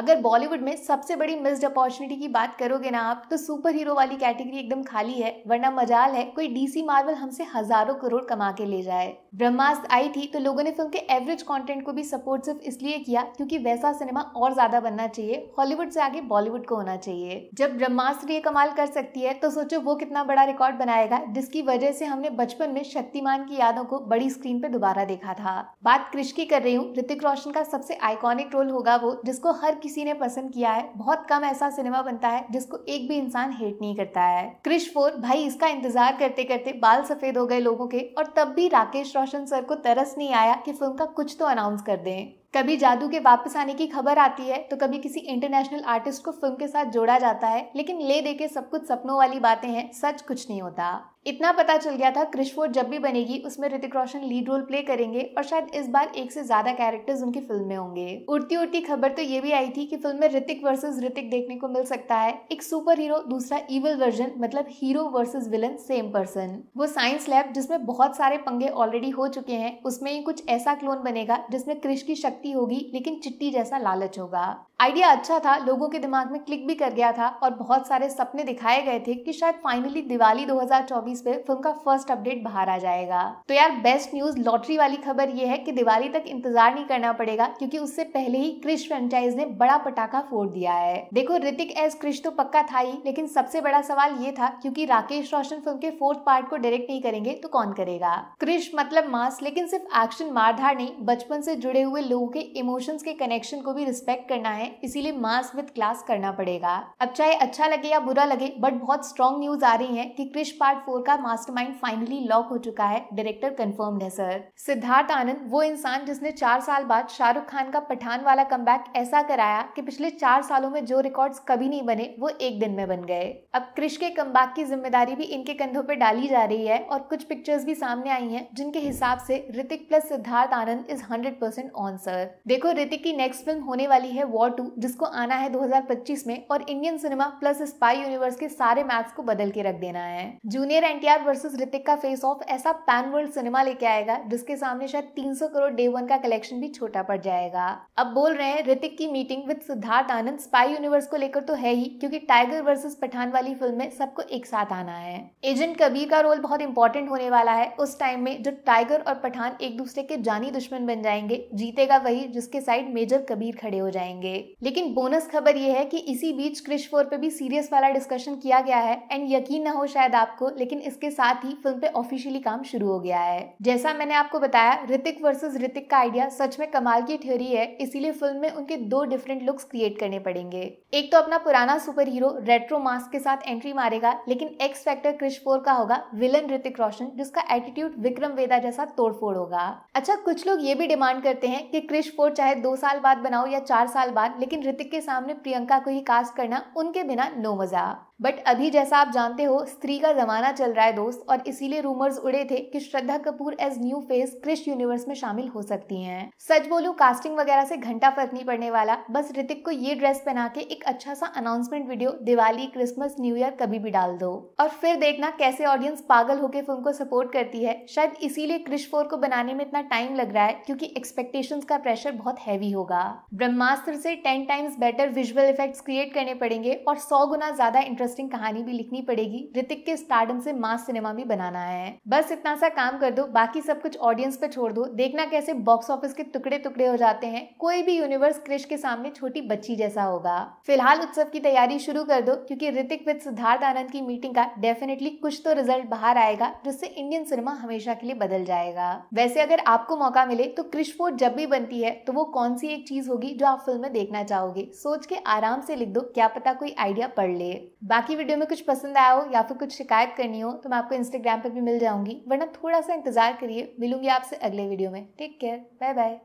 अगर बॉलीवुड में सबसे बड़ी मिस्ड अपॉर्चुनिटी की बात करोगे ना आप, तो सुपर हीरो वाली कैटेगरी एकदम खाली है, वरना मजाल है कोई डीसी मार्वल हमसे हजारों करोड़ कमा के ले जाए। ब्रह्मास्त्र आई थी तो लोगों ने फिल्म के एवरेज कंटेंट को भी सपोर्ट सिर्फ इसलिए किया क्योंकि वैसा सिनेमा और ज्यादा बनना चाहिए, हॉलीवुड से आगे बॉलीवुड को होना चाहिए। जब ब्रह्मास्त्र ये कमाल कर सकती है तो सोचो वो कितना बड़ा रिकॉर्ड बनाएगा, जिसकी वजह से हमने बचपन में शक्तिमान की यादों को बड़ी स्क्रीन पे दोबारा देखा था। बात क्रिश की कर रही हूँ। ऋतिक रोशन का सबसे आइकॉनिक रोल होगा वो जिसको हर किसी ने पसंद किया है। बहुत कम ऐसा सिनेमा बनता है जिसको एक भी इंसान हेट नहीं करता है। क्रिश 4 भाई, इसका इंतजार करते करते बाल सफेद हो गए लोगों के, और तब भी राकेश रोशन सर को तरस नहीं आया कि फिल्म का कुछ तो अनाउंस कर दें। कभी जादू के वापस आने की खबर आती है तो कभी किसी इंटरनेशनल आर्टिस्ट को फिल्म के साथ जोड़ा जाता है, लेकिन ले दे के सब कुछ सपनों वाली बातें हैं, सच कुछ नहीं होता। इतना पता चल गया था क्रिश 4 जब भी बनेगी उसमें Hrithik Roshan lead role play करेंगे और शायद इस बार एक से ज्यादा कैरेक्टर्स उनकी फिल्म में होंगे। उड़ती उड़ती खबर तो ये भी आई थी कि फिल्म में ऋतिक वर्सेस ऋतिक देखने को मिल सकता है। एक सुपर हीरो, दूसरा इविल वर्जन, मतलब hero versus villain same person. वो साइंस लैब जिसमें बहुत सारे पंगे ऑलरेडी हो चुके हैं, उसमें ही कुछ ऐसा क्लोन बनेगा जिसमें क्रिश की शक्ति होगी लेकिन चिट्टी जैसा लालच होगा। आइडिया अच्छा था, लोगों के दिमाग में क्लिक भी कर गया था और बहुत सारे सपने दिखाए गए थे कि शायद फाइनली दिवाली 2024 पे फिल्म का फर्स्ट अपडेट बाहर आ जाएगा। तो यार बेस्ट न्यूज, लॉटरी वाली खबर ये है कि दिवाली तक इंतजार नहीं करना पड़ेगा क्योंकि उससे पहले ही क्रिश फ्रेंचाइज ने बड़ा पटाखा फोड़ दिया है। देखो ऋतिक एज क्रिश तो पक्का था ही, लेकिन सबसे बड़ा सवाल ये था क्योंकि राकेश रोशन फिल्म के 4th पार्ट को डायरेक्ट नहीं करेंगे तो कौन करेगा। क्रिश मतलब मास, लेकिन सिर्फ एक्शन मारधार नहीं, बचपन से जुड़े हुए लोगों के इमोशंस के कनेक्शन को भी रिस्पेक्ट करना है, इसीलिए मास विद क्लास करना पड़ेगा। अब चाहे अच्छा लगे या बुरा लगे, बट बहुत स्ट्रॉन्ग न्यूज आ रही है कि क्रिश पार्ट 4 का मास्टरमाइंड फाइनली लॉक हो चुका है, डायरेक्टर कंफर्म्ड है सर। सिद्धार्थ आनंद, वो इंसान जिसने 4 साल बाद शाहरुख खान का पठान वाला कमबैक ऐसा कराया कि पिछले 4 सालों में जो रिकॉर्ड्स कभी नहीं बने वो एक दिन में बन गए। अब क्रिश के कमबैक की जिम्मेदारी भी इनके कंधों पर डाली जा रही है और कुछ पिक्चर्स भी सामने आई हैं जिनके हिसाब से Hrithik plus Siddharth Anand is 100% on sir. देखो ऋतिक की नेक्स्ट फिल्म होने वाली है वॉर 2, जिसको आना है 2025 में, और Indian cinema plus spy universe के सारे मैथ्स को बदल के रख देना है। जूनियर एनटीआर वर्सेस ऋतिक का फेस ऑफ ऐसा पैन वर्ल्ड सिनेमा लेके आएगा जिसके सामने शायद 300 करोड़ डे 1 का कलेक्शन भी छोटा पड़ जाएगा। अब बोल रहे हैं ऋतिक की meeting with Siddharth Anand spy universe को लेकर तो है ही, क्योंकि टाइगर वर्सेस पठान वाली फिल्म में सबको एक साथ आना है। एजेंट कबीर का रोल बहुत इंपॉर्टेंट होने वाला है उस टाइम में जब टाइगर और पठान एक दूसरे के जानी दुश्मन बन जाएंगे। जीतेगा वही जिसके साइड मेजर कबीर खड़े हो जाएंगे। लेकिन बोनस खबर यह है कि इसी बीच क्रिश 4 पे भी सीरियस वाला डिस्कशन किया गया है, एंड यकीन ना हो शायद आपको, लेकिन इसके साथ ही फिल्म पे ऑफिशियली काम शुरू हो गया है। जैसा मैंने आपको बताया, ऋतिक वर्सेस ऋतिक का आइडिया सच में कमाल की थ्योरी है, इसीलिए फिल्म में उनके 2 डिफरेंट लुक्स क्रिएट करने पड़ेंगे। एक तो अपना पुराना सुपर हीरो रेट्रो मास्क के साथ एंट्री मारेगा, लेकिन एक्स फैक्टर क्रिश 4 का होगा विलन ऋतिक रोशन, जिसका एटीट्यूड विक्रम वेदा जैसा तोड़फोड़ होगा। अच्छा, कुछ लोग ये भी डिमांड करते हैं कि क्रिश 4 चाहे 2 साल बाद बनाओ या 4 साल बाद, लेकिन ऋतिक के सामने प्रियंका को ही कास्ट करना, उनके बिना नो मजा। बट अभी जैसा आप जानते हो स्त्री का जमाना चल रहा है दोस्त, और इसीलिए रूमर्स उड़े थे कि Shraddha Kapoor as new face Krrish universe में शामिल हो सकती हैं। सच बोलूं, कास्टिंग वगैरह से घंटा फर्क नहीं पड़ने वाला, बस ऋतिक को ये ड्रेस पहना के एक अच्छा सा announcement video Diwali, Christmas, new year कभी भी डाल दो, और फिर देखना कैसे ऑडियंस पागल होकर फिल्म को सपोर्ट करती है। शायद इसीलिए क्रिश 4 को बनाने में इतना टाइम लग रहा है, क्योंकि एक्सपेक्टेशंस का प्रेशर बहुत हैवी होगा। ब्रह्मास्त्र से 10 times better visual effects create करने पड़ेंगे और 100 गुना ज्यादा इंटरेस्टिंग कहानी भी लिखनी पड़ेगी। ऋतिक के स्टारडम से मास सिनेमा भी बनाना है। बस इतना सा काम कर दो, बाकी सब कुछ ऑडियंस पे छोड़ दो। देखना कैसे बॉक्स ऑफिस के टुकड़े टुकड़े हो जाते हैं। कोई भी यूनिवर्स क्रिश के सामने छोटी बच्ची जैसा होगा। फिलहाल उत्सव की तैयारी शुरू कर दो, क्योंकि ऋतिक विद सिद्धार्थ आनंद की मीटिंग का डेफिनेटली कुछ तो रिजल्ट बाहर आएगा जिससे इंडियन सिनेमा हमेशा के लिए बदल जाएगा। वैसे अगर आपको मौका मिले तो क्रिश 4 जब भी बनती है तो वो कौन सी एक चीज होगी जो आप फिल्म में देखना चाहोगे? सोच के आराम से लिख दो, क्या पता कोई आइडिया पढ़ ले। बाकी वीडियो में कुछ पसंद आया हो या फिर कुछ शिकायत करनी हो तो मैं आपको इंस्टाग्राम पे भी मिल जाऊंगी, वरना थोड़ा सा इंतजार करिए। मिलूंगी आपसे अगले वीडियो में। Take care, bye bye.